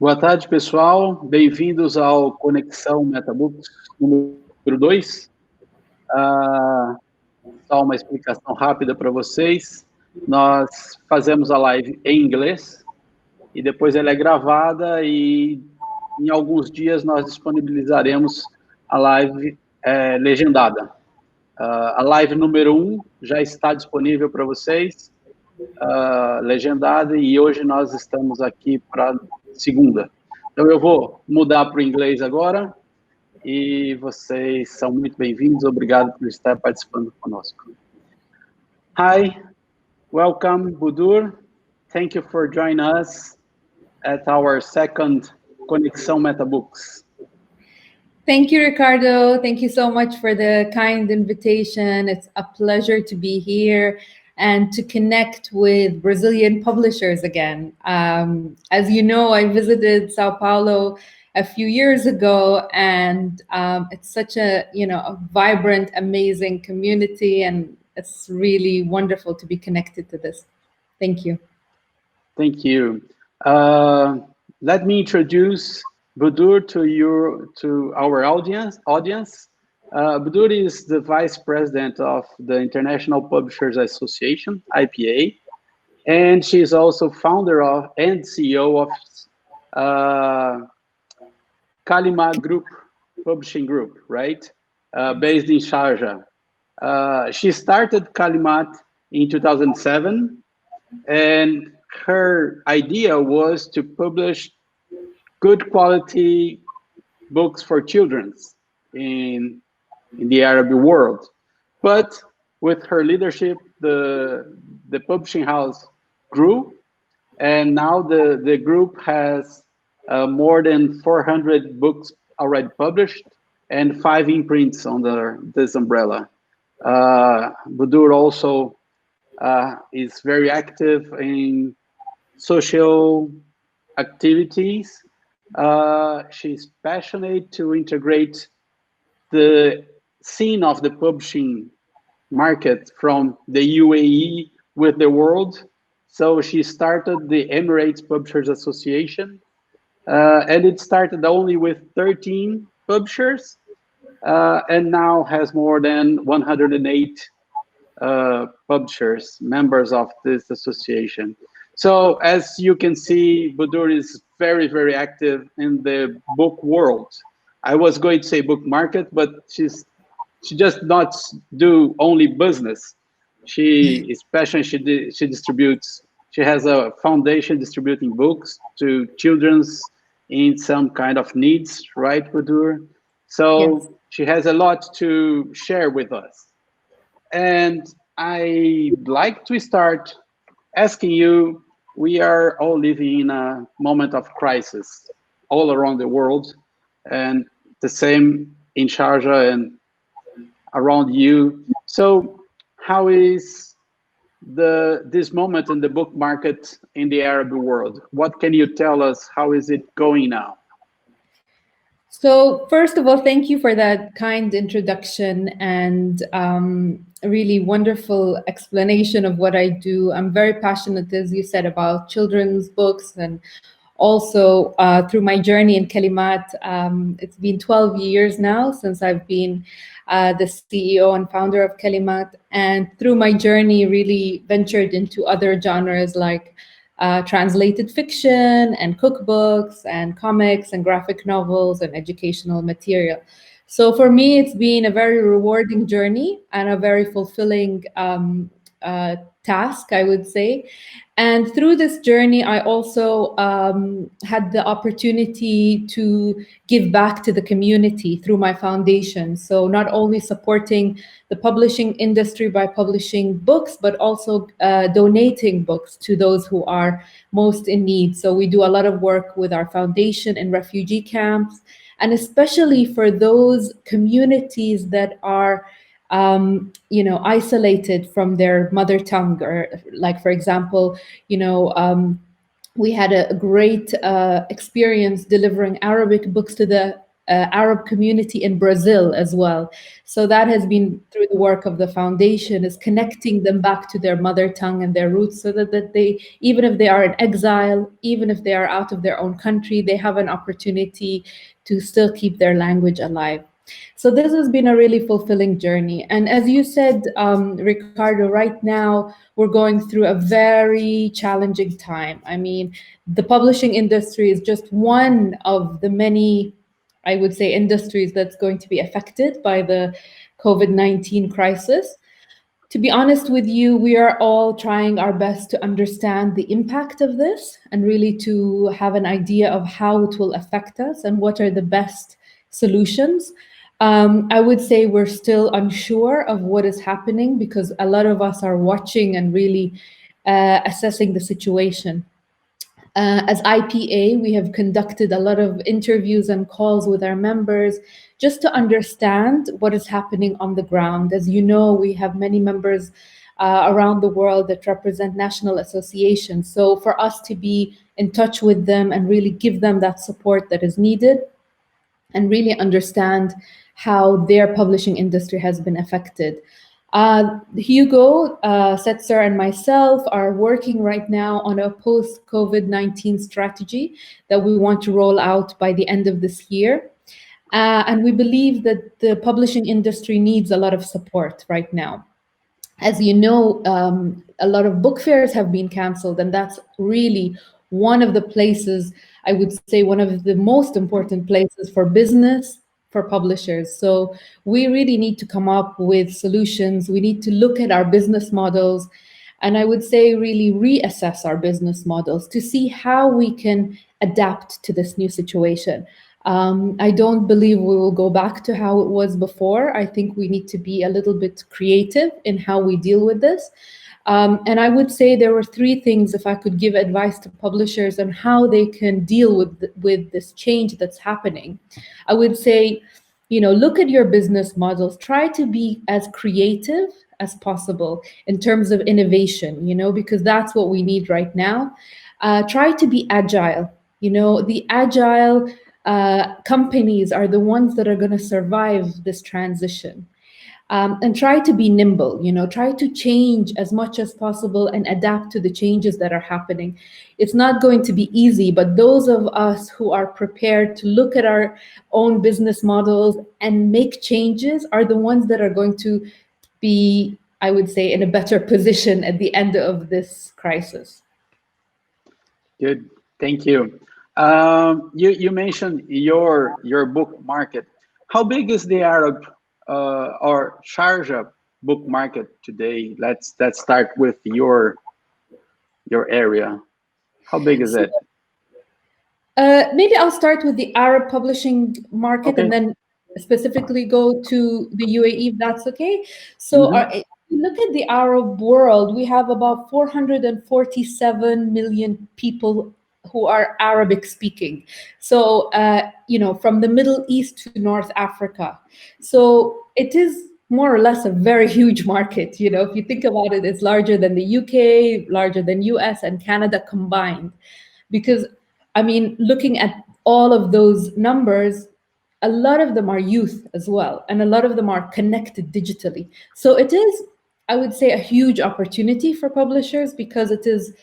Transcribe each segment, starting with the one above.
Boa tarde, pessoal. Bem-vindos ao Conexão Metabooks número 2. Só uma explicação rápida para vocês. Nós fazemos a live em inglês e depois ela é gravada e em alguns dias nós disponibilizaremos a live legendada. A live número 1 já está disponível para vocês, legendada, e hoje nós estamos aqui para segunda. Então eu vou mudar para o inglês agora e vocês são muito bem-vindos. Obrigado por estar participando conosco. Hi, welcome, Bodour. Thank you for joining us at our second Conexão Metabooks. Thank you, Ricardo. Thank you so much for the kind invitation. It's a pleasure to be here and to connect with Brazilian publishers again. As you know, I visited Sao Paulo a few years ago, and it's such a vibrant, amazing community, and it's really wonderful to be connected to this. Thank you. Thank you. Let me introduce Bodour to our audience. Bodour is the vice president of the International Publishers Association, IPA, and she's also founder of and CEO of Kalimat Group, publishing group, right? Based in Sharjah. She started Kalimat in 2007, and her idea was to publish good quality books for children in the Arab world. But with her leadership, the publishing house grew, and now the group has more than 400 books already published and 5 imprints under this umbrella. Bodour also is very active in social activities. She's passionate to integrate the scene of the publishing market from the UAE with the world. So she started the Emirates Publishers Association, and it started only with 13 publishers, and now has more than 108 publishers, members of this association. So as you can see, Bodour is very, very active in the book world. I was going to say book market, but she just not do only business. She is passionate. She distributes. She has a foundation distributing books to children's in some kind of needs, right, Bodour? So yes. She has a lot to share with us. And I'd like to start asking you, we are all living in a moment of crisis all around the world, and the same in Sharjah and around you. So how is this moment in the book market in the Arab world? What can you tell us? How is it going now? So first of all, thank you for that kind introduction and a really wonderful explanation of what I do. I'm very passionate, as you said, about children's books, and also through my journey in Kalimat. It's been 12 years now since I've been the CEO and founder of Kalimat, and through my journey really ventured into other genres like translated fiction and cookbooks and comics and graphic novels and educational material. So for me, it's been a very rewarding journey and a very fulfilling task, I would say. And through this journey, I also had the opportunity to give back to the community through my foundation. So not only supporting the publishing industry by publishing books, but also donating books to those who are most in need. So we do a lot of work with our foundation in refugee camps, and especially for those communities that are isolated from their mother tongue, or like, for example, we had a great experience delivering Arabic books to the Arab community in Brazil as well. So that has been through the work of the foundation, is connecting them back to their mother tongue and their roots, so that they, even if they are in exile, even if they are out of their own country, they have an opportunity to still keep their language alive. So this has been a really fulfilling journey. And as you said, Ricardo, right now we're going through a very challenging time. I mean, the publishing industry is just one of the many, I would say, industries that's going to be affected by the COVID-19 crisis. To be honest with you, we are all trying our best to understand the impact of this and really to have an idea of how it will affect us and what are the best solutions. I would say we're still unsure of what is happening because a lot of us are watching and really assessing the situation. As IPA, we have conducted a lot of interviews and calls with our members just to understand what is happening on the ground. As you know, we have many members around the world that represent national associations. So for us to be in touch with them and really give them that support that is needed and really understand how their publishing industry has been affected. Hugo, Setzer, and myself are working right now on a post-COVID-19 strategy that we want to roll out by the end of this year. And we believe that the publishing industry needs a lot of support right now. As you know, a lot of book fairs have been canceled, and that's really one of the places, I would say, one of the most important places for business, for publishers. So we really need to come up with solutions. We need to look at our business models, and I would say really reassess our business models to see how we can adapt to this new situation. I don't believe we will go back to how it was before. I think we need to be a little bit creative in how we deal with this. And I would say there were three things, if I could give advice to publishers on how they can deal with this change that's happening. I would say, look at your business models, try to be as creative as possible in terms of innovation, because that's what we need right now. Try to be agile. The agile companies are the ones that are going to survive this transition. And try to be nimble, try to change as much as possible and adapt to the changes that are happening. It's not going to be easy, but those of us who are prepared to look at our own business models and make changes are the ones that are going to be, I would say, in a better position at the end of this crisis. Good, thank you. You mentioned your book market. How big is the Arab or Sharjah book market today? Let's start with your area. How big is it? Maybe I'll start with the Arab publishing market, okay, and then specifically go to the UAE, if that's okay. So if you look at the Arab world, we have about 447 million people who are Arabic speaking. So, from the Middle East to North Africa. So it is more or less a very huge market. If you think about it, it's larger than the UK, larger than US and Canada combined. Because, looking at all of those numbers, a lot of them are youth as well. And a lot of them are connected digitally. So it is, I would say, a huge opportunity for publishers because it is,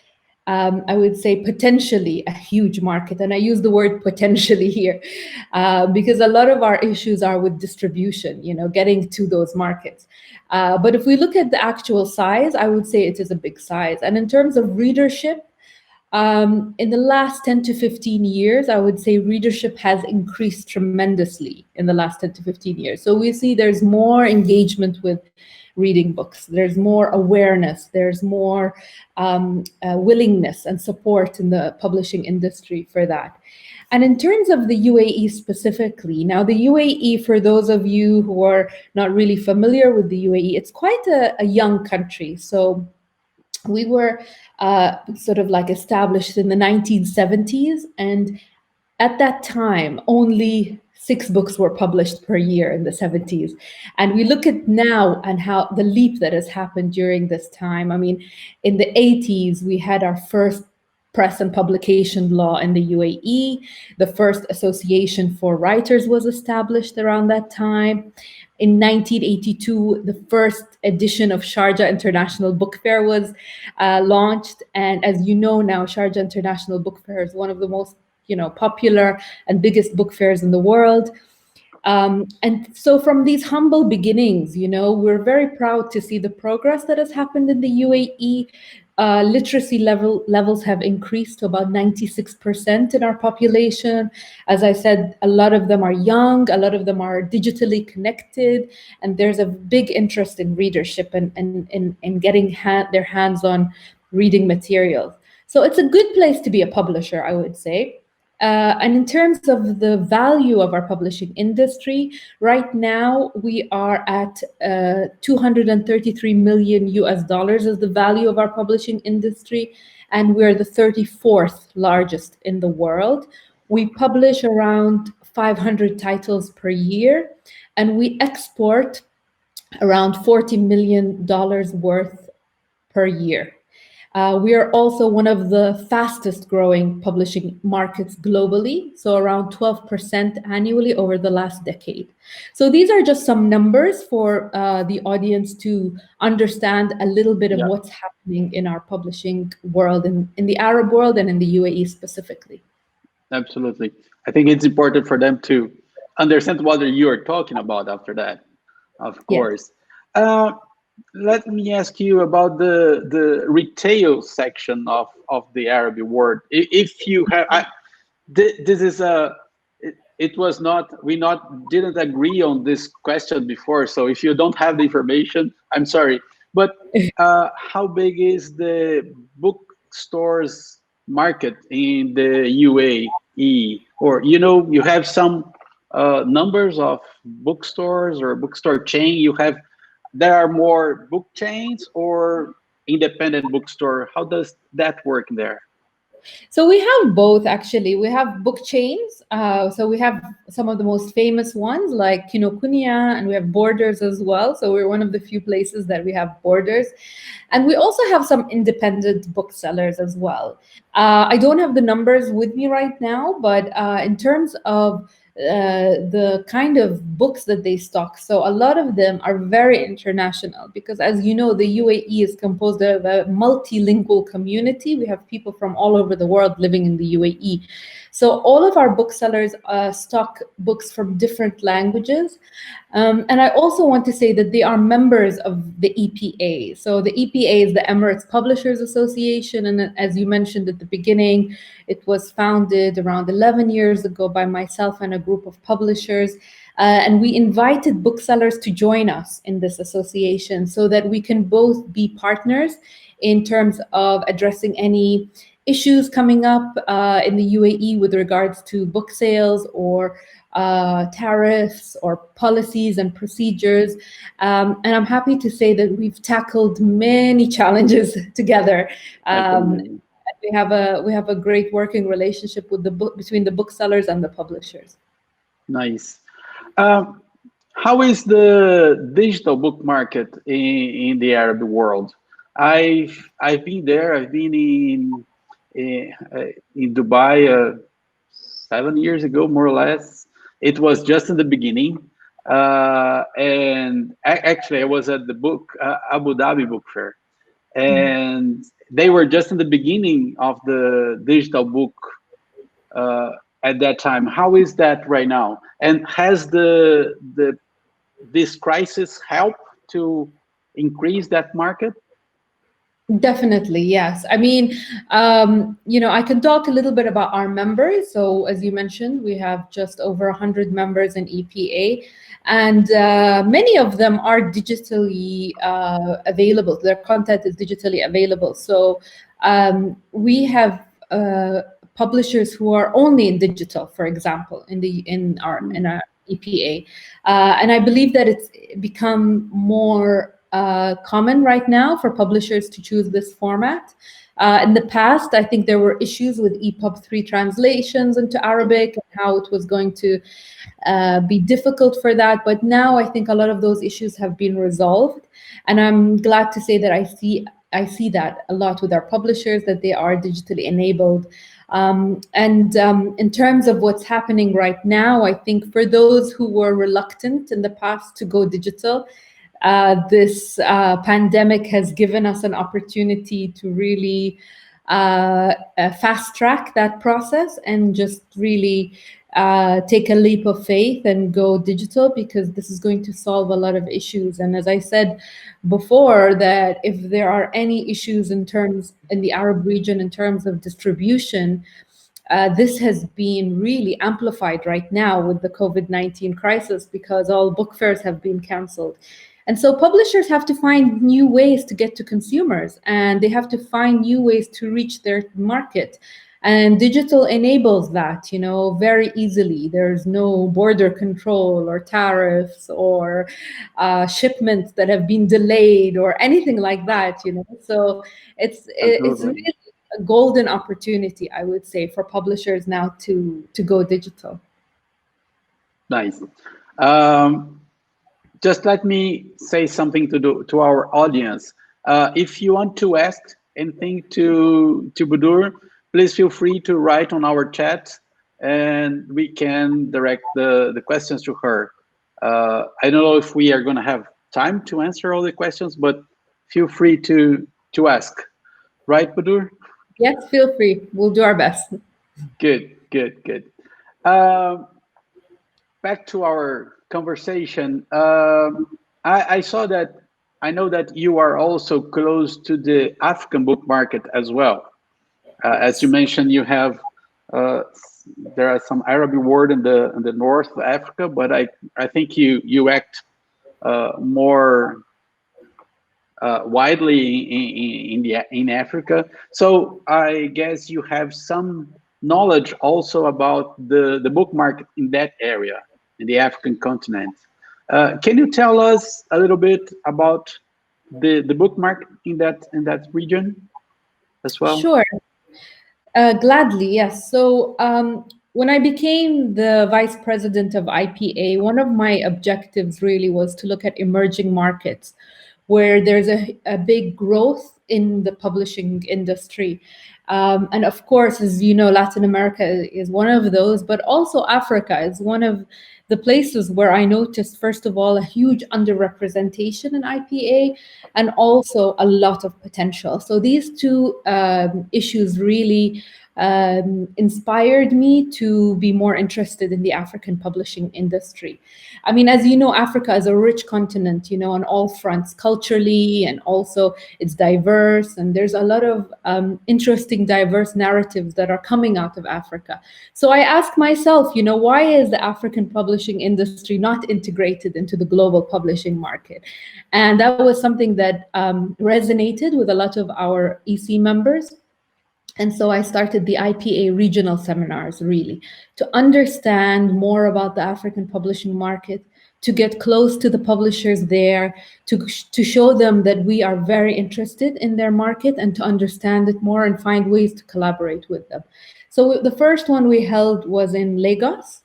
I would say, potentially a huge market. And I use the word potentially here because a lot of our issues are with distribution, getting to those markets. But if we look at the actual size, I would say it is a big size. And in terms of readership, in the last 10 to 15 years, I would say readership has increased tremendously in the last 10 to 15 years. So we see there's more engagement with reading books. There's more awareness. There's more willingness and support in the publishing industry for that. And in terms of the UAE specifically, now the UAE, for those of you who are not really familiar with the UAE, it's quite a young country. So we were sort of like established in the 1970s. And at that time, only 6 books were published per year in the 70s. And we look at now and how the leap that has happened during this time. In the 80s, we had our first press and publication law in the UAE. The first association for writers was established around that time. In 1982, the first edition of Sharjah International Book Fair was launched. And as you know now, Sharjah International Book Fair is one of the most popular and biggest book fairs in the world. And so from these humble beginnings, we're very proud to see the progress that has happened in the UAE. Literacy levels have increased to about 96% in our population. As I said, a lot of them are young, a lot of them are digitally connected, and there's a big interest in readership and in getting their hands on reading materials. So it's a good place to be a publisher, I would say. And in terms of the value of our publishing industry, right now we are at 233 million US dollars is the value of our publishing industry, and we're the 34th largest in the world. We publish around 500 titles per year, and we export around $40 million worth per year. We are also one of the fastest growing publishing markets globally, so around 12% annually over the last decade. So these are just some numbers for the audience to understand a little bit of what's happening in our publishing world, in the Arab world and in the UAE specifically. Absolutely. I think it's important for them to understand what you are talking about after that, of course. Yes. Let me ask you about the retail section of the Arabic world. If you have, this is it was not, didn't agree on this question before. So if you don't have the information, I'm sorry. But how big is the bookstores market in the UAE? Or, you have some numbers of bookstores or bookstore chain. There are more book chains or independent bookstore. How does that work there? So we have both, actually. We have book chains. So we have some of the most famous ones like Kinokuniya, and we have Borders as well. So we're one of the few places that we have Borders. And we also have some independent booksellers as well. I don't have the numbers with me right now, but in terms of the kind of books that they stock. So a lot of them are very international because, as you know, the UAE is composed of a multilingual community. We have people from all over the world living in the UAE. So all of our booksellers stock books from different languages. And I also want to say that they are members of the EPA. So the EPA is the Emirates Publishers Association. And as you mentioned at the beginning, it was founded around 11 years ago by myself and a group of publishers. And we invited booksellers to join us in this association so that we can both be partners in terms of addressing any issues coming up in the UAE with regards to book sales or tariffs or policies and procedures. And I'm happy to say that we've tackled many challenges together. We have a great working relationship with between the booksellers and the publishers. Nice. How is the digital book market in the Arab world? I've been there. I've been in Dubai 7 years ago, more or less. It was just in the beginning, and actually I was at the Abu Dhabi Book Fair, and they were just in the beginning of the digital book at that time. How is that right now? And has this crisis helped to increase that market? Definitely, yes. I mean, I can talk a little bit about our members. So as you mentioned, we have just over 100 members in EPA, and many of them are digitally available. Their content is digitally available. So we have publishers who are only in digital, for example, in our EPA, and I believe that it's become more common right now for publishers to choose this format. In the past, I think there were issues with EPUB 3 translations into Arabic and how it was going to be difficult for that. But now I think a lot of those issues have been resolved. And I'm glad to say that I see I see that a lot with our publishers, that they are digitally enabled. In terms of what's happening right now, I think for those who were reluctant in the past to go digital, this pandemic has given us an opportunity to really fast track that process and just really take a leap of faith and go digital, because this is going to solve a lot of issues. And as I said before, that if there are any issues in the Arab region in terms of distribution, this has been really amplified right now with the COVID-19 crisis, because all book fairs have been canceled. And so publishers have to find new ways to get to consumers, and they have to find new ways to reach their market. And digital enables that, very easily. There's no border control or tariffs or shipments that have been delayed or anything like that, So it's really a golden opportunity, I would say, for publishers now to go digital. Nice. Just let me say something to our audience. If you want to ask anything to Bodour, please feel free to write on our chat, and we can direct the questions to her. I don't know if we are going to have time to answer all the questions, but feel free to ask. Right, Bodour? Yes, feel free. We'll do our best. Good. Back to our conversation. I know that you are also close to the African book market as well. As you mentioned, you have there are some Arabic word in the North of Africa, but I think you act more widely in Africa. So I guess you have some knowledge also about the book market in that area, in the African continent. Can you tell us a little bit about the book market in that region as well? Sure. Gladly, yes. So when I became the vice president of IPA, one of my objectives really was to look at emerging markets where there's a big growth in the publishing industry. And of course, as you know, Latin America is one of those, but also Africa is one of the places where I noticed, first of all, a huge underrepresentation in IPA and also a lot of potential. So these two issues really inspired me to be more interested in the African publishing industry. I mean, as you know, Africa is a rich continent, on all fronts, culturally, and also it's diverse, and there's a lot of interesting, diverse narratives that are coming out of Africa. So I asked myself, why is the African publishing industry not integrated into the global publishing market? And that was something that resonated with a lot of our EC members. And so I started the IPA regional seminars, really, to understand more about the African publishing market, to get close to the publishers there, to show them that we are very interested in their market and to understand it more and find ways to collaborate with them. So the first one we held was in Lagos,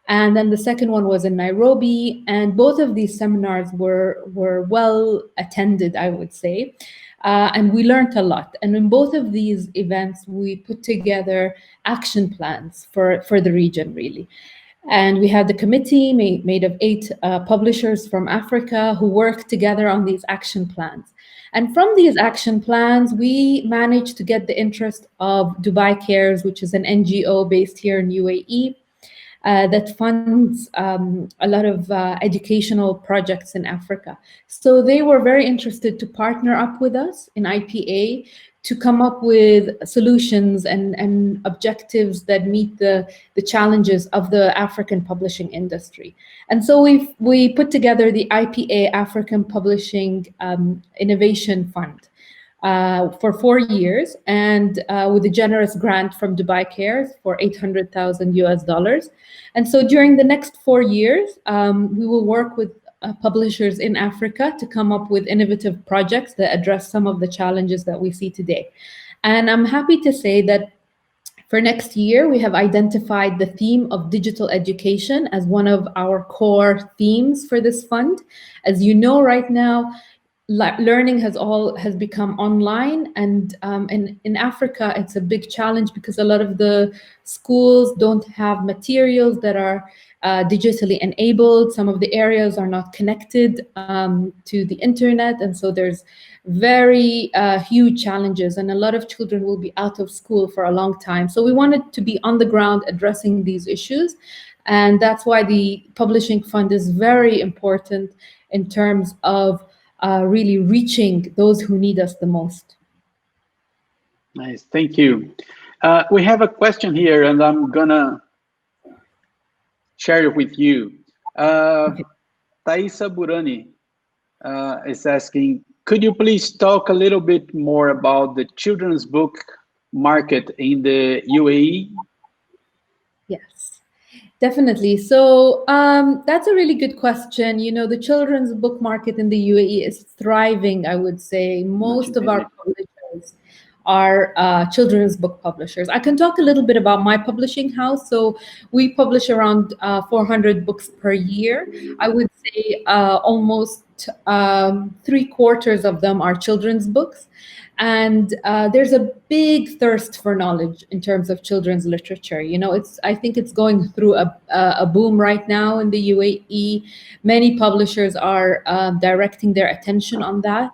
and then the second one was in Nairobi, and both of these seminars were well attended, I would say. And we learned a lot. And in both of these events, we put together action plans for the region, really. And we had the committee made of 8 publishers from Africa who worked together on these action plans. And from these action plans, we managed to get the interest of Dubai Cares, which is an NGO based here in UAE, that funds a lot of educational projects in Africa. So they were very interested to partner up with us in IPA to come up with solutions and objectives that meet the challenges of the African publishing industry. And so we put together the IPA African Publishing Innovation Fund for 4 years, and with a generous grant from Dubai Cares for $800,000. And so during the next 4 years, we will work with publishers in Africa to come up with innovative projects that address some of the challenges that we see today. And I'm happy to say that for next year, we have identified the theme of digital education as one of our core themes for this fund. As you know, right now, learning has become online, and in Africa it's a big challenge because a lot of the schools don't have materials that are digitally enabled. Some of the areas are not connected to the internet, and so there's very huge challenges, and a lot of children will be out of school for a long time. So we wanted to be on the ground addressing these issues, and that's why the Publishing Fund is very important in terms of really reaching those who need us the most. Nice, thank you. We have a question here, and I'm gonna share it with you. Thaisa Burani is asking, could you please talk a little bit more about the children's book market in the UAE? Yes, definitely. So that's a really good question. You know, the children's book market in the UAE is thriving, I would say. Most of our publishers are children's book publishers. I can talk a little bit about my publishing house. So we publish around 400 books per year. I would say almost 3/4 of them are children's books. And there's a big thirst for knowledge in terms of children's literature. You know, I think it's going through a boom right now in the UAE. Many publishers are directing their attention on that.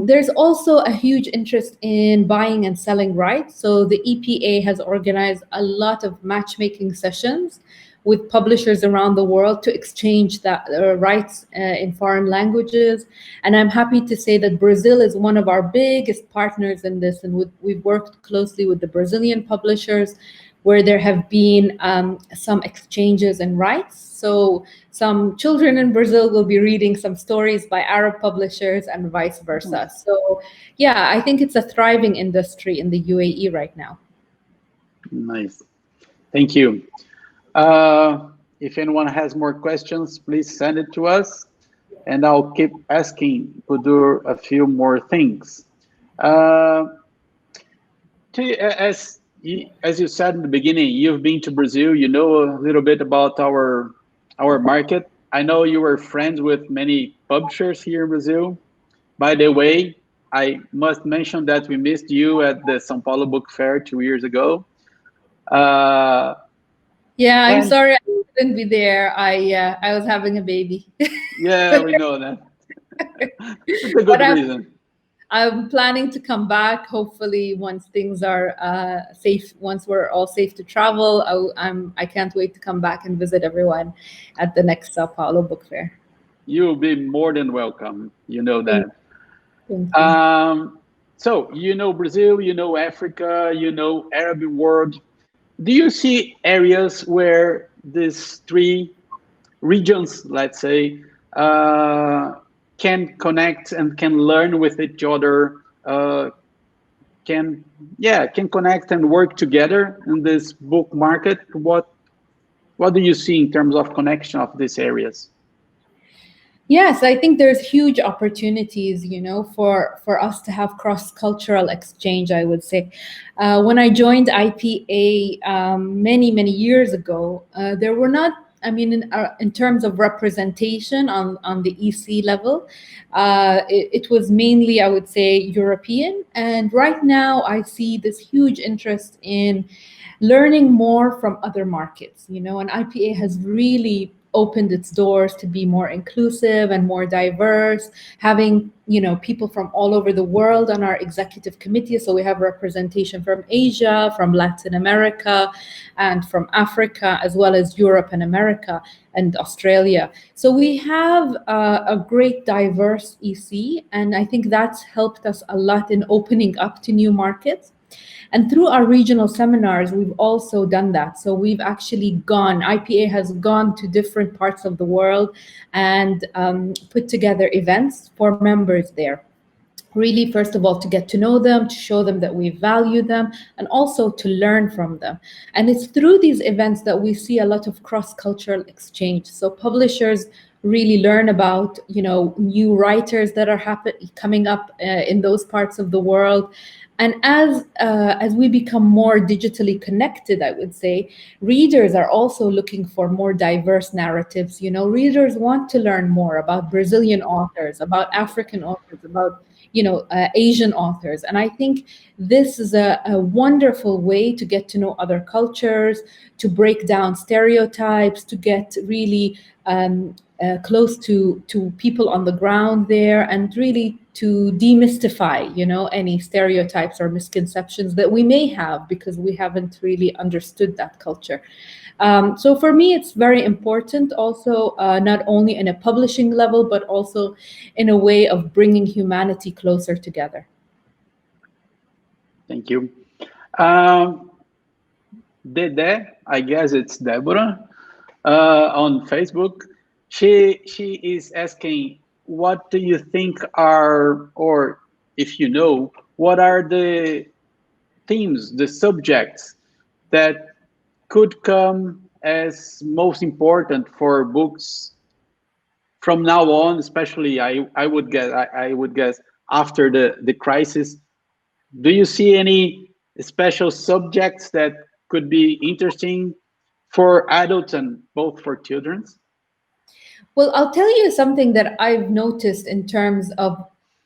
There's also a huge interest in buying and selling rights. So the EPA has organized a lot of matchmaking sessions with publishers around the world to exchange that rights in foreign languages. And I'm happy to say that Brazil is one of our biggest partners in this, and we've worked closely with the Brazilian publishers, where there have been some exchanges in rights. So some children in Brazil will be reading some stories by Arab publishers and vice versa. So yeah, I think it's a thriving industry in the UAE right now. Nice, thank you. If anyone has more questions, please send it to us, and I'll keep asking Bodour a few more things. As you said in the beginning, you've been to Brazil. You know a little bit about our market. I know you were friends with many publishers here in Brazil. By the way, I must mention that we missed you at the São Paulo Book Fair 2 years ago. Yeah, I'm sorry I couldn't be there. I was having a baby. Yeah, we know that. It's a good reason. I'm planning to come back, hopefully, once things are safe, once we're all safe to travel. I can't wait to come back and visit everyone at the next Sao Paulo Book Fair. You'll be more than welcome. You know that. Thank you. So, you know Brazil, you know Africa, you know Arab world. Do you see areas where these three regions, let's say, can connect and can learn with each other, can connect and work together in this book market? What do you see in terms of connection of these areas? Yes, I think there's huge opportunities, you know, for us to have cross-cultural exchange, I would say. When I joined IPA many years ago, there were not, I mean, in terms of representation on the EC level, it was mainly, I would say, European. And right now I see this huge interest in learning more from other markets, you know, and IPA has really opened its doors to be more inclusive and more diverse, having, you know, people from all over the world on our executive committee. So we have representation from Asia, from Latin America, and from Africa, as well as Europe and America and Australia. So we have a great diverse EC, and I think that's helped us a lot in opening up to new markets. And through our regional seminars, we've also done that. So we've actually IPA has gone to different parts of the world and put together events for members there. Really, first of all, to get to know them, to show them that we value them, and also to learn from them. And it's through these events that we see a lot of cross-cultural exchange. So publishers really learn about, you know, new writers that are coming up in those parts of the world. And as we become more digitally connected, I would say, readers are also looking for more diverse narratives. You know, readers want to learn more about Brazilian authors, about African authors, about Asian authors. And I think this is a wonderful way to get to know other cultures, to break down stereotypes, to get really close to people on the ground there, and really to demystify, any stereotypes or misconceptions that we may have because we haven't really understood that culture. So for me, it's very important also, not only in a publishing level, but also in a way of bringing humanity closer together. Thank you. Dede, I guess it's Deborah, on Facebook. She is asking, what do you think are, or if you know, what are the themes, the subjects that could come as most important for books from now on, especially I would guess after the crisis? Do you see any special subjects that could be interesting for adults and both for children? Well, I'll tell you something that I've noticed in terms of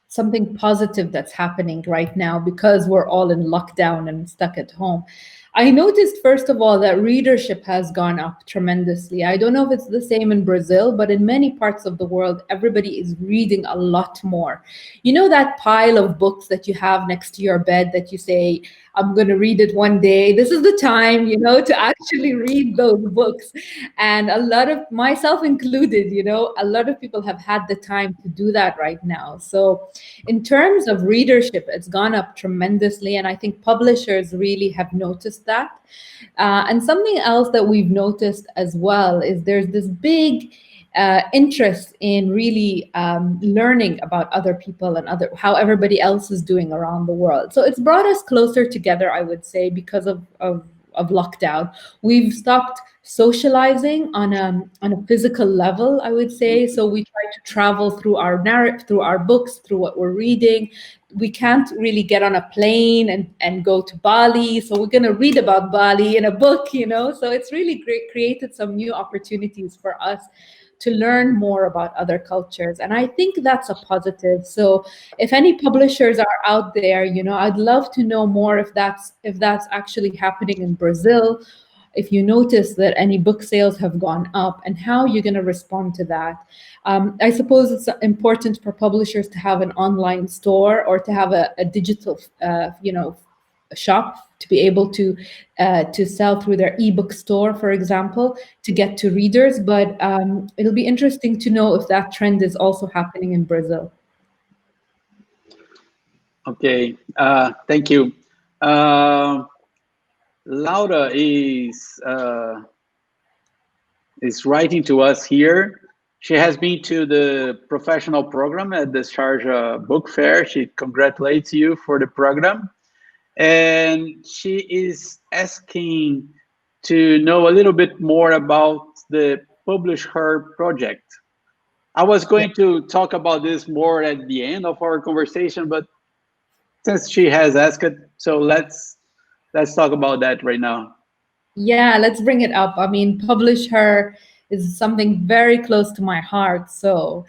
something positive that's happening right now, because we're all in lockdown and stuck at home. I noticed, first of all, that readership has gone up tremendously. I don't know if it's the same in Brazil, but in many parts of the world, everybody is reading a lot more. You know that pile of books that you have next to your bed that you say, I'm going to read it one day. This is the time, to actually read those books. And a lot of, myself included, a lot of people have had the time to do that right now. So in terms of readership, it's gone up tremendously. And I think publishers really have noticed that. And something else that we've noticed as well is there's this big interest in really learning about other people and how everybody else is doing around the world. So it's brought us closer together, I would say, because of lockdown. We've stopped socializing on a physical level, I would say. So we try to travel through our narrative, through our books, through what we're reading. We can't really get on a plane and go to Bali. So we're going to read about Bali in a book, So it's really created some new opportunities for us to learn more about other cultures. And I think that's a positive. So if any publishers are out there, I'd love to know more if that's actually happening in Brazil, if you notice that any book sales have gone up, and how you're going to respond to that. I suppose it's important for publishers to have an online store or to have a digital, shop to be able to sell through their ebook store, for example, to get to readers. But it'll be interesting to know if that trend is also happening in Brazil. Okay, thank you. Laura is writing to us here. She has been to the professional program at the Sharjah Book Fair. She congratulates you for the program. And she is asking to know a little bit more about the Publish Her project. I was going to talk about this more at the end of our conversation, but since she has asked it, so let's talk about that right now. Yeah, let's bring it up. I mean, Publish Her is something very close to my heart. So,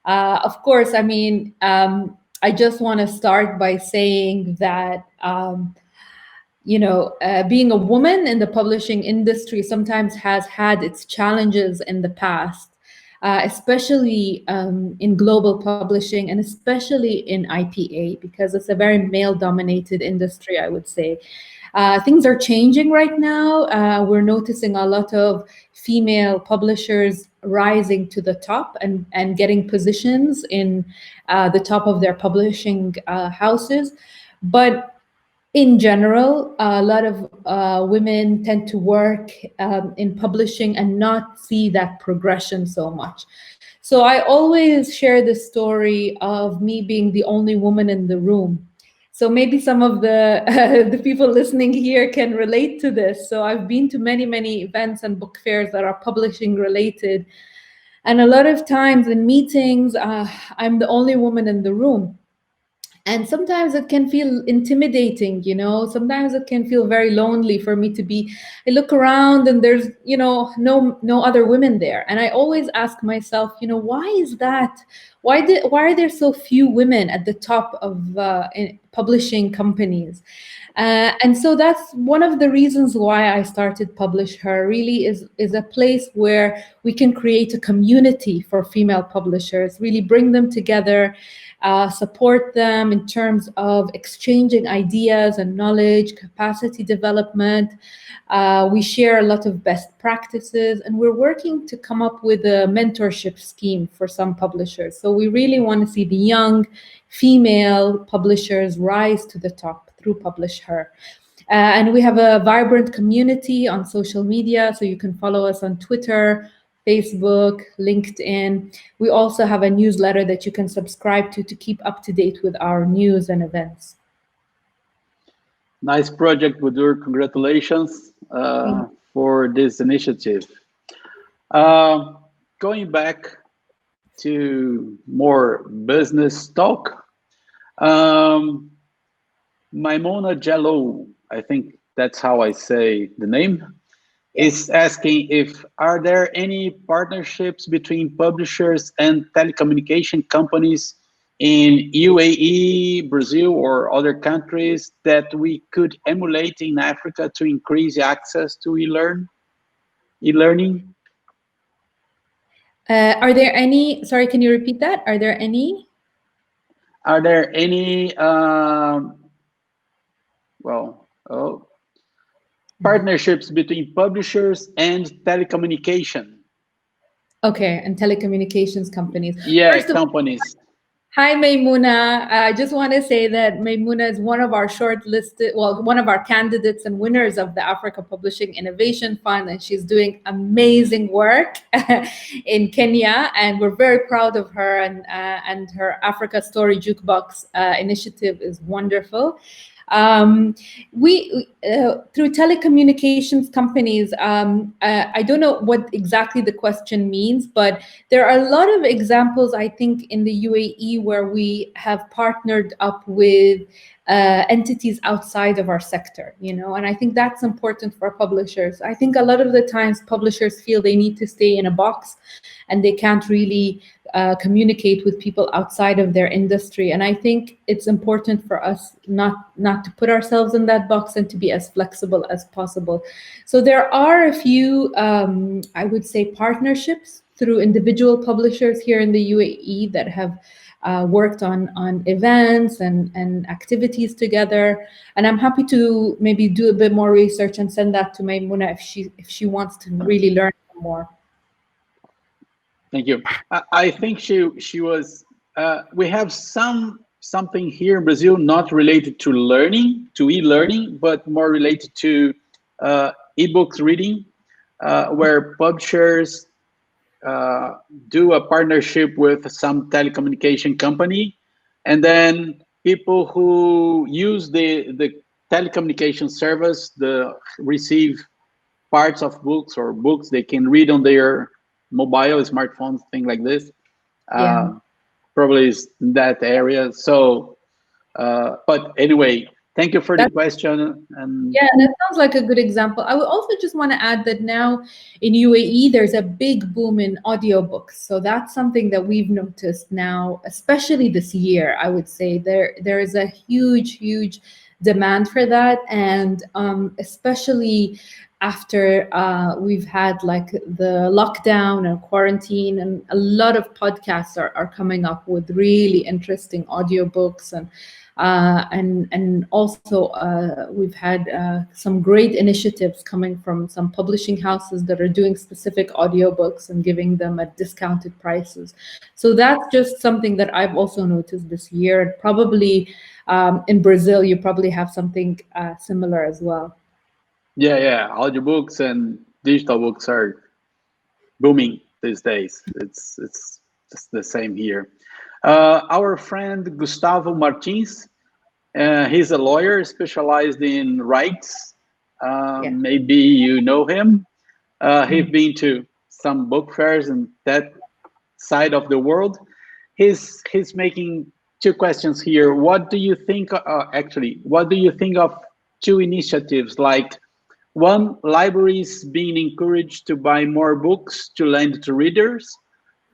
of course, I mean, I just want to start by saying that, being a woman in the publishing industry sometimes has had its challenges in the past, especially in global publishing and especially in IPA, because it's a very male-dominated industry, I would say. Things are changing right now. We're noticing a lot of female publishers rising to the top and getting positions in the top of their publishing houses. But in general, a lot of women tend to work in publishing and not see that progression so much. So I always share the story of me being the only woman in the room. So maybe some of the people listening here can relate to this. So I've been to many, many events and book fairs that are publishing related. And a lot of times in meetings, I'm the only woman in the room. And sometimes it can feel intimidating, sometimes it can feel very lonely for me to be, I look around and there's, no other women there. And I always ask myself, why is that? Why are there so few women at the top of publishing companies? And so that's one of the reasons why I started Publish Her, really is a place where we can create a community for female publishers, really bring them together, support them in terms of exchanging ideas and knowledge, capacity development. We share a lot of best practices, and we're working to come up with a mentorship scheme for some publishers. So we really want to see the young female publishers rise to the top through Publish Her. And we have a vibrant community on social media, so you can follow us on Twitter, Facebook, LinkedIn. We also have a newsletter that you can subscribe to keep up to date with our news and events. Nice project, Bodour. Congratulations for this initiative. Going back to more business talk, Maimona Jallo, I think that's how I say the name, is asking if are there any partnerships between publishers and telecommunication companies in UAE, Brazil, or other countries that we could emulate in Africa to increase access to e-learning? Are there any, sorry, can you repeat that? Are there any? Are there any, partnerships between publishers and telecommunication? Okay, and telecommunications companies. Yeah, companies. Hi, Maimuna. I just want to say that Maimuna is one of our shortlisted, one of our candidates and winners of the Africa Publishing Innovation Fund, and she's doing amazing work in Kenya, and we're very proud of her, and her Africa Story Jukebox initiative is wonderful. We through telecommunications companies, I don't know what exactly the question means, but there are a lot of examples, I think, in the UAE where we have partnered up with entities outside of our sector, and I think that's important for publishers. I think a lot of the times publishers feel they need to stay in a box and they can't really communicate with people outside of their industry. And I think it's important for us not to put ourselves in that box and to be as flexible as possible. So there are a few, I would say, partnerships through individual publishers here in the UAE that have worked on events and activities together. And I'm happy to maybe do a bit more research and send that to Maimuna if she wants to really learn more. Thank you. I think she was. We have something here in Brazil not related to learning, to e-learning, but more related to ebooks reading, where publishers do a partnership with some telecommunication company, and then people who use the telecommunication service receive parts of books or books they can read on their mobile, smartphones, thing like this. Probably is in that area. So, but anyway, thank you for the question. And yeah, that sounds like a good example. I would also just want to add that now in UAE, there's a big boom in audiobooks. So that's something that we've noticed now, especially this year. I would say there is a huge demand for that, and especially after we've had like the lockdown and quarantine, and a lot of podcasts are coming up with really interesting audiobooks, and also we've had some great initiatives coming from some publishing houses that are doing specific audiobooks and giving them at discounted prices. So that's just something that I've also noticed this year. Probably in Brazil, you probably have something similar as well. Yeah, audiobooks and digital books are booming these days. It's just the same here. Our friend Gustavo Martins, he's a lawyer specialized in rights. Maybe you know him. He's been to some book fairs and that side of the world. He's making two questions here. What do you think, actually, what do you think of two initiatives, like one, libraries being encouraged to buy more books to lend to readers,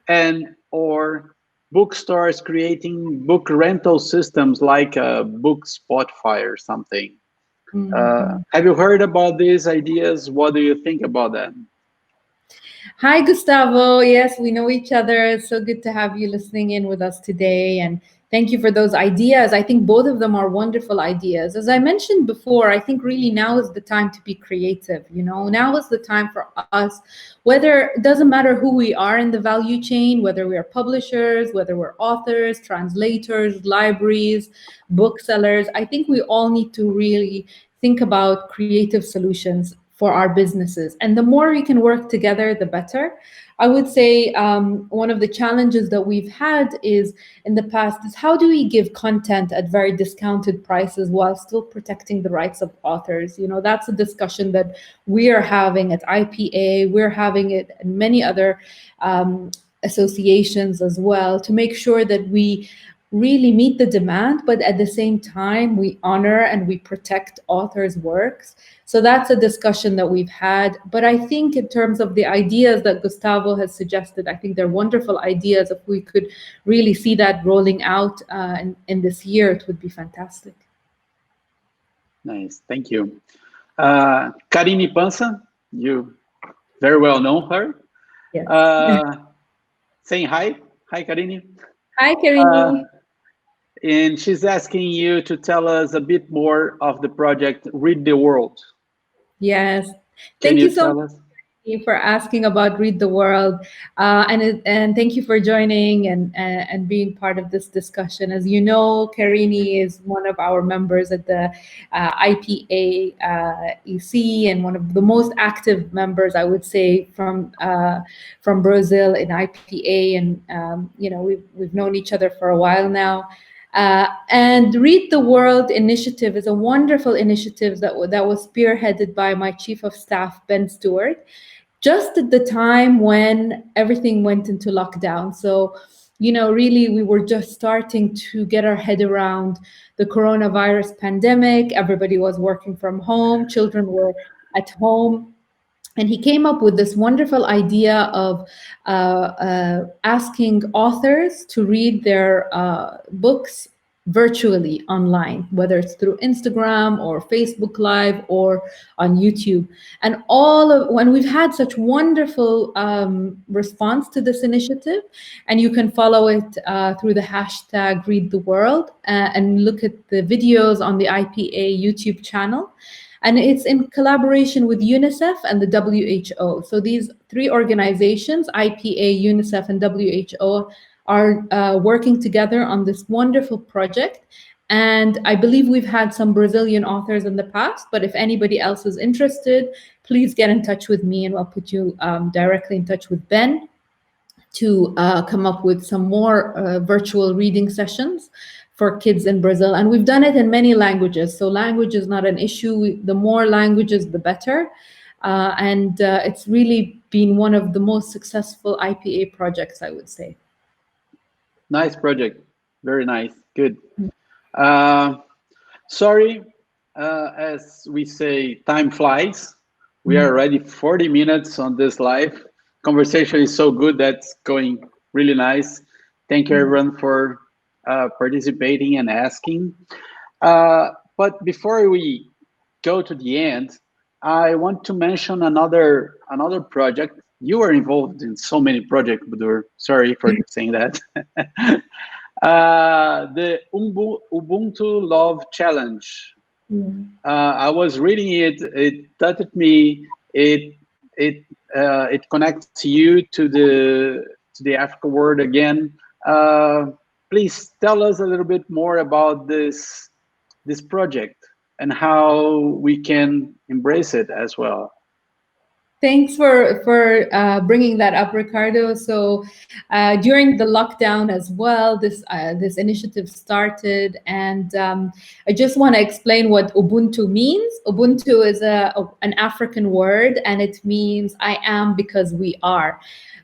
and or bookstores creating book rental systems like a book Spotify or something? Have you heard about these ideas? What do you think about them? Hi, Gustavo. Yes, we know each other. It's so good to have you listening in with us today. And thank you for those ideas. I think both of them are wonderful ideas. As I mentioned before, I think really now is the time to be creative. You know, now is the time for us, whether it doesn't matter who we are in the value chain, whether we are publishers, whether we're authors, translators, libraries, booksellers. I think we all need to really think about creative solutions for our businesses. And the more we can work together, the better. I would say one of the challenges that we've had is in the past is how do we give content at very discounted prices while still protecting the rights of authors? You know, that's a discussion that we are having at IPA. We're having it in many other associations as well, to make sure that we really meet the demand, but at the same time, we honor and we protect authors' works. So that's a discussion that we've had. But I think in terms of the ideas that Gustavo has suggested, I think they're wonderful ideas. If we could really see that rolling out in this year, it would be fantastic. Nice, thank you. Karine Pansa, you very well know her. Yes. Saying hi. Hi, Karine. Hi, Karine. And she's asking you to tell us a bit more of the project Read the World. Yes. Can you tell us? For asking about Read the World, and thank you for joining and being part of this discussion. As you know, Karine is one of our members at the IPA EC, and one of the most active members, I would say, from Brazil in IPA. And you know, we've known each other for a while now. And Read the World initiative is a wonderful initiative that was spearheaded by my chief of staff, Ben Stewart, just at the time when everything went into lockdown. So, you know, really, we were just starting to get our head around the coronavirus pandemic. Everybody was working from home. Children were at home. And he came up with this wonderful idea of asking authors to read their books virtually online, whether it's through Instagram or Facebook Live or on YouTube. And when we've had such wonderful response to this initiative, and you can follow it through the hashtag Read the World and look at the videos on the IPA YouTube channel. And it's in collaboration with UNICEF and the WHO. So these three organizations, IPA, UNICEF, and WHO, are working together on this wonderful project. And I believe we've had some Brazilian authors in the past, but if anybody else is interested, please get in touch with me and I'll put you directly in touch with Ben to come up with some more virtual reading sessions for kids in Brazil. And we've done it in many languages. So language is not an issue. The more languages, the better. And it's really been one of the most successful IPA projects, I would say. Nice project. Very nice. Good. Sorry, as we say, time flies. We are already 40 minutes on this live. Conversation is so good. That's going really nice. Thank you, everyone, for participating and asking. But before we go to the end, I want to mention another project. You are involved in so many projects, Bodour. Sorry for saying that. The Ubuntu Love Challenge. I was reading it. It touched me. It connects you to the African world again. Please tell us a little bit more about this project and how we can embrace it as well. Thanks for bringing that up, Ricardo. So during the lockdown as well, this initiative started, and I just want to explain what Ubuntu means. Ubuntu is an African word, and it means I am because we are,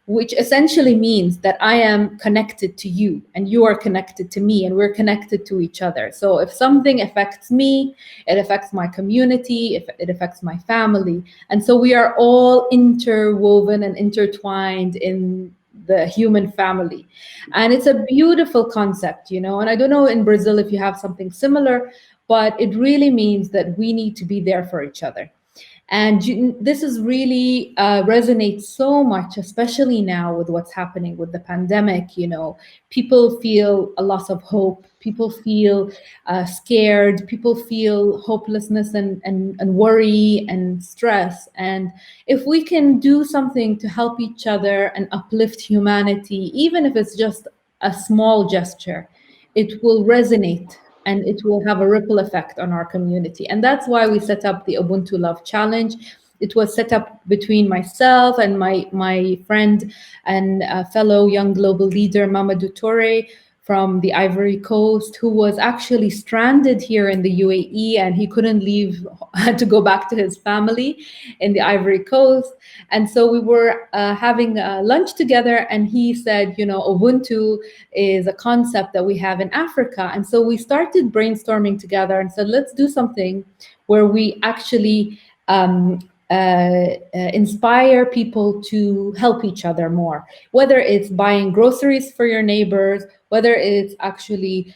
which essentially means that I am connected to you and you are connected to me and we're connected to each other. So if something affects me, it affects my community, if it affects my family. And so we are all interwoven and intertwined in the human family. And it's a beautiful concept, and I don't know in Brazil if you have something similar, but it really means that we need to be there for each other. And this is really resonates so much, especially now with what's happening with the pandemic. People feel a loss of hope. People feel scared. People feel hopelessness and worry and stress. And if we can do something to help each other and uplift humanity, even if it's just a small gesture, it will resonate and it will have a ripple effect on our community. And that's why we set up the Ubuntu Love Challenge. It was set up between myself and my friend and fellow young global leader, Mamadou Touré, from the Ivory Coast, who was actually stranded here in the UAE, and he couldn't leave, had to go back to his family in the Ivory Coast. And so we were having lunch together, and he said, Ubuntu is a concept that we have in Africa. And so we started brainstorming together and said, let's do something where we actually inspire people to help each other more, whether it's buying groceries for your neighbors, whether it's actually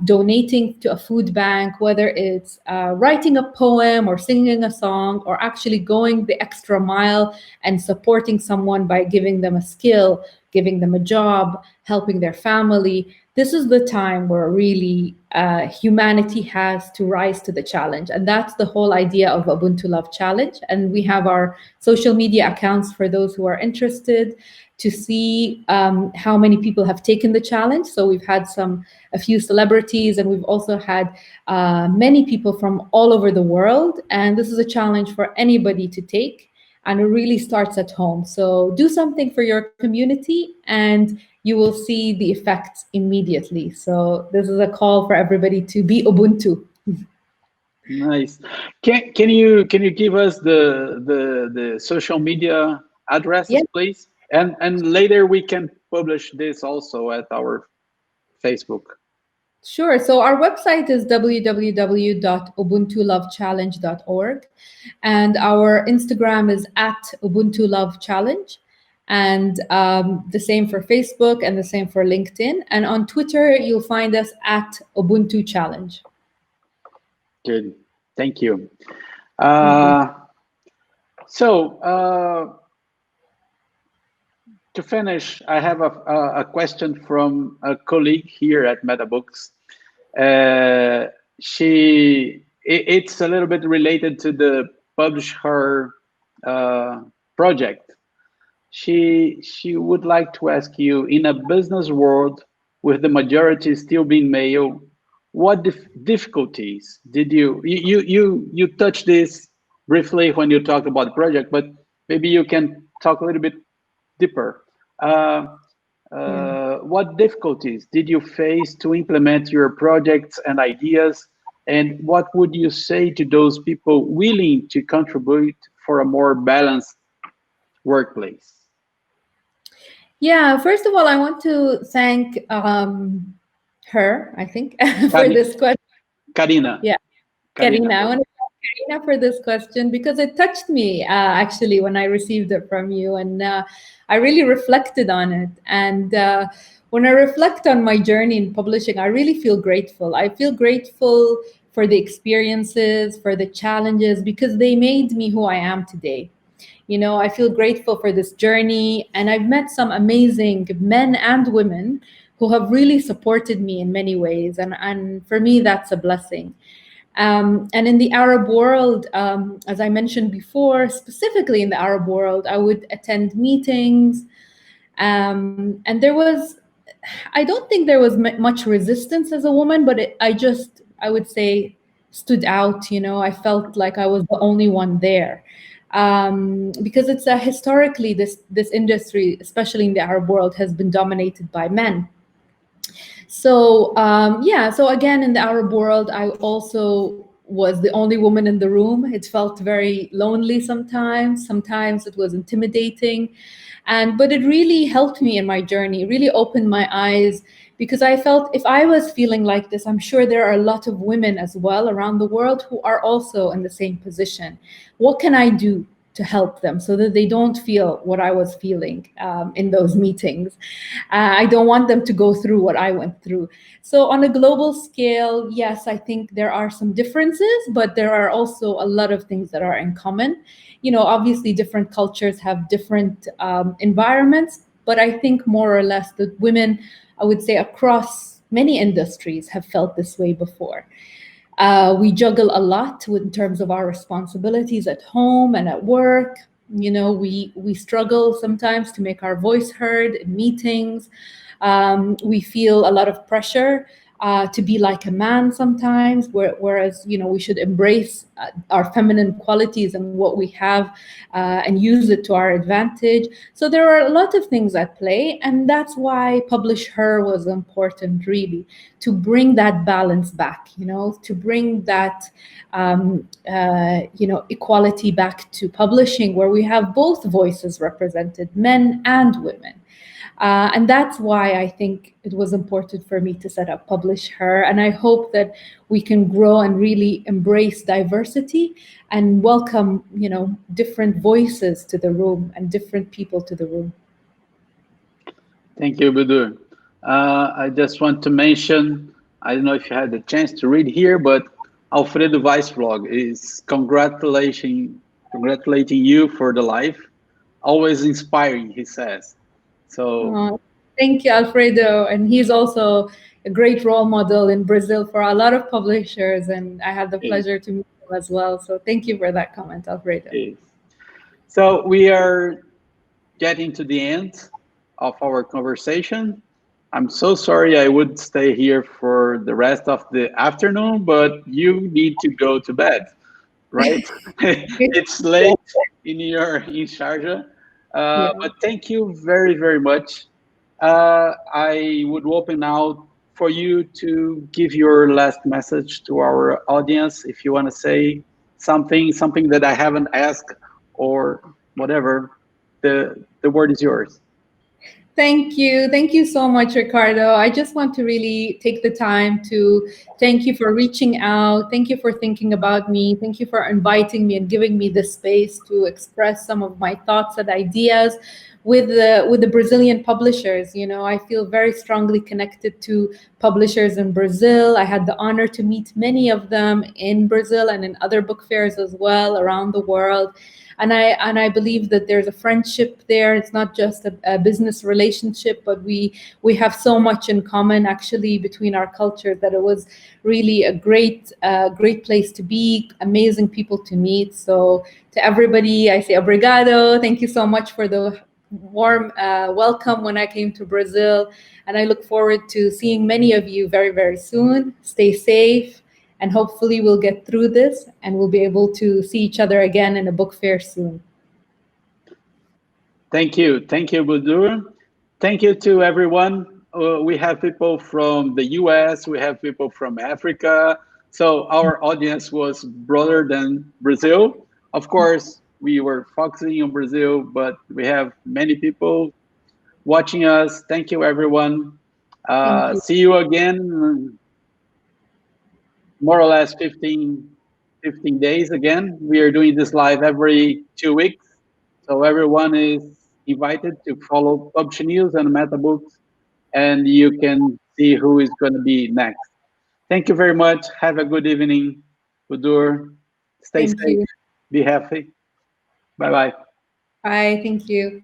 donating to a food bank, whether it's writing a poem or singing a song, or actually going the extra mile and supporting someone by giving them a skill, giving them a job, helping their family. This is the time where really humanity has to rise to the challenge. And that's the whole idea of Ubuntu Love Challenge. And we have our social media accounts for those who are interested to see how many people have taken the challenge. So we've had a few celebrities, and we've also had many people from all over the world. And this is a challenge for anybody to take. And it really starts at home. So do something for your community and you will see the effects immediately. So this is a call for everybody to be Ubuntu. Nice. Can you give us the social media addresses, Yes. please? And later we can publish this also at our Facebook. Sure. So our website is www.ubuntulovechallenge.org, and our Instagram is @ubuntulovechallenge, and the same for Facebook and the same for LinkedIn. And on Twitter, you'll find us @ubuntuchallenge. Good. Thank you. To finish, I have a question from a colleague here at Metabooks. It's a little bit related to the Publish Her project. She would like to ask you, in a business world with the majority still being male, what difficulties did you touched this briefly when you talked about the project, but maybe you can talk a little bit deeper. What difficulties did you face to implement your projects and ideas, and what would you say to those people willing to contribute for a more balanced workplace? Yeah, first of all, I want to thank her, I think, for this question. Karina. Yeah, Karina. I want to thank Karina for this question because it touched me actually when I received it from you, and I really reflected on it. And when I reflect on my journey in publishing, I really feel grateful. I feel grateful for the experiences, for the challenges, because they made me who I am today. I feel grateful for this journey, and I've met some amazing men and women who have really supported me in many ways. And for me, that's a blessing. And in the Arab world, as I mentioned before, specifically in the Arab world, I would attend meetings. And I don't think there was much resistance as a woman, but I would say, stood out. I felt like I was the only one there. because it's historically this industry, especially in the Arab world, has been dominated by men. So yeah, so again, in the Arab world, I also was the only woman in the room. It felt very lonely sometimes. Sometimes it was intimidating. But it really helped me in my journey, really opened my eyes, because I felt if I was feeling like this, I'm sure there are a lot of women as well around the world who are also in the same position. What can I do to help them so that they don't feel what I was feeling in those meetings? I don't want them to go through what I went through. So on a global scale, yes, I think there are some differences, but there are also a lot of things that are in common. You know, obviously different cultures have different environments, but I think more or less that women, I would say across many industries, have felt this way before. We juggle a lot in terms of our responsibilities at home and at work. You know, we struggle sometimes to make our voice heard in meetings. We feel a lot of pressure to be like a man sometimes, whereas, you know, we should embrace our feminine qualities and what we have and use it to our advantage. So there are a lot of things at play, and that's why Publish Her was important, really, to bring that balance back, you know, to bring that you know, equality back to publishing, where we have both voices represented, men and women. And that's why I think it was important for me to set up Publish Her. And I hope that we can grow and really embrace diversity and welcome, you know, different voices to the room and different people to the room. Thank you, Bodour. I just want to mention, I don't know if you had the chance to read here, but Alfredo Vice Vlog is congratulating you for the life. Always inspiring, he says. So thank you, Alfredo. And he's also a great role model in Brazil for a lot of publishers. And I had the pleasure to meet him as well. So thank you for that comment, Alfredo. So we are getting to the end of our conversation. I'm so sorry I would stay here for the rest of the afternoon, but you need to go to bed, right? It's late in Sharjah. But thank you very, very much. I would open now for you to give your last message to our audience. If you want to say something that I haven't asked or whatever, the word is yours. Thank you. Thank you so much, Ricardo. I just want to really take the time to thank you for reaching out. Thank you for thinking about me. Thank you for inviting me and giving me the space to express some of my thoughts and ideas with the Brazilian publishers. You know, I feel very strongly connected to publishers in Brazil. I had the honor to meet many of them in Brazil and in other book fairs as well around the world. And I believe that there's a friendship there. It's not just a business relationship, but we have so much in common actually between our cultures that it was really a great place to be, amazing people to meet. So to everybody, I say obrigado. Thank you so much for the warm welcome when I came to Brazil. And I look forward to seeing many of you very, very soon. Stay safe. And hopefully we'll get through this and we'll be able to see each other again in a book fair soon. Thank you. Thank you, Bodour. Thank you to everyone. We have people from the US, we have people from Africa. So our audience was broader than Brazil. Of course, we were focusing on Brazil, but we have many people watching us. Thank you, everyone. See you again. More or less 15 days again. We are doing this live every 2 weeks. So everyone is invited to follow Publishing News and Metabooks, and you can see who is going to be next. Thank you very much. Have a good evening, Bodour. Stay safe. Be happy. Bye-bye. Bye. Thank you.